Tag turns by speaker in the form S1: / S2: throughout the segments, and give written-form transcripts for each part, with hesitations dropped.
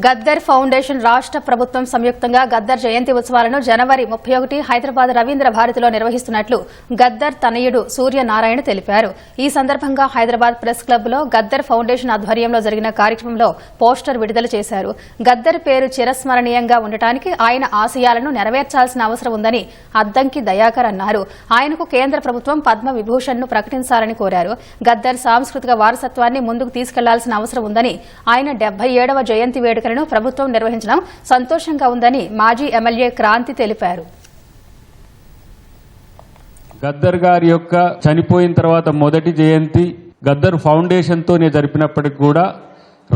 S1: Gaddar foundation రాష్ట్ర ప్రభుత్వం సంయుక్తంగా గద్దర్ జయంతి ఉత్సవాలను జనవరి 31 హైదరాబాద్ రవీంద్ర భారతిలో నిర్వహిస్తున్నట్లు గద్దర్ తనయుడు సూర్యనారాయణ తెలిపారు. ఈ సందర్భంగా హైదరాబాద్ ప్రెస్ క్లబ్లో గద్దర్ ఫౌండేషన్ ఆధ్వర్యంలో జరిగిన కార్యక్రమంలో పోస్టర్ విడుదల చేశారు. గద్దర్ పేరు చిరస్మరణీయంగా ఉండటానికి ఆయన ఆశయాలను నెరవేర్చాల్సిన అవసరం ఉందని అద్దంకి దయాకర్ అన్నారు. ఆయనకు కేంద్ర ప్రభుత్వం పద్మ విభూషణ్ను ప్రకటించాలని కోరారు. గద్దర్ సాంస్కృతిక వారసత్వాన్ని ముందుకు తీసుకెళ్లాల్సిన అవసరం ఉందని, ఆయన 77వ జయంతి వేడుకలను ప్రభుత్వం నిర్వహించడం సంతోషంగా ఉందని మాజీ ఎమ్మెల్యే క్రాంతి తెలిపారు.
S2: గద్దర్ గారి యొక్క చనిపోయిన తర్వాత మొదటి జయంతి గద్దర్ ఫౌండేషన్ తోనే జరిపినప్పటికీ కూడా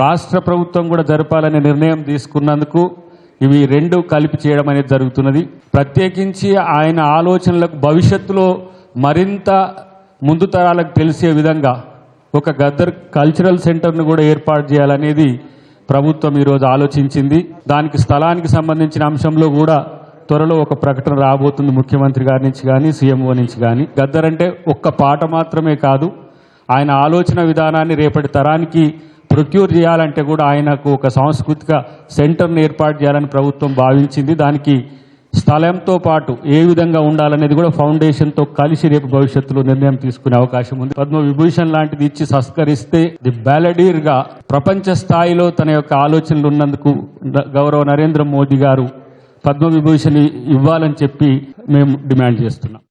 S2: రాష్ట్ర ప్రభుత్వం కూడా జరపాలనే నిర్ణయం తీసుకున్నందుకు ఇవి రెండు కలిపి చేయడం అనేది జరుగుతున్నది. ప్రత్యేకించి ఆయన ఆలోచనలకు భవిష్యత్తులో మరింత ముందు తరాలకు తెలిసే విధంగా ఒక గద్దర్ కల్చరల్ సెంటర్ను కూడా ఏర్పాటు చేయాలనేది ప్రభుత్వం ఈరోజు ఆలోచించింది. దానికి స్థలానికి సంబంధించిన అంశంలో కూడా త్వరలో ఒక ప్రకటన రాబోతుంది, ముఖ్యమంత్రి గారి నుంచి కానీ సీఎంఓ నుంచి కానీ. గద్దర్ అంటే ఒక్క పాట మాత్రమే కాదు, ఆయన ఆలోచన విధానాన్ని రేపటి తరానికి ప్రొక్యూర్ చేయాలంటే కూడా ఆయనకు ఒక సాంస్కృతిక సెంటర్ను ఏర్పాటు చేయాలని ప్రభుత్వం భావించింది. దానికి స్థలంతో పాటు ఏ విధంగా ఉండాలనేది కూడా ఫౌండేషన్తో కలిసి రేపు భవిష్యత్తులో నిర్ణయం తీసుకునే అవకాశం ఉంది. పద్మ విభూషణ్ లాంటిది ఇచ్చి సత్కరిస్తే ది బ్యాలడీర్ గా ప్రపంచ స్థాయిలో తన యొక్క ఆలోచనలు ఉన్నందుకు గౌరవ నరేంద్ర మోదీ గారు పద్మ విభూషణ్ ఇవ్వాలని చెప్పి మేము డిమాండ్ చేస్తున్నాం.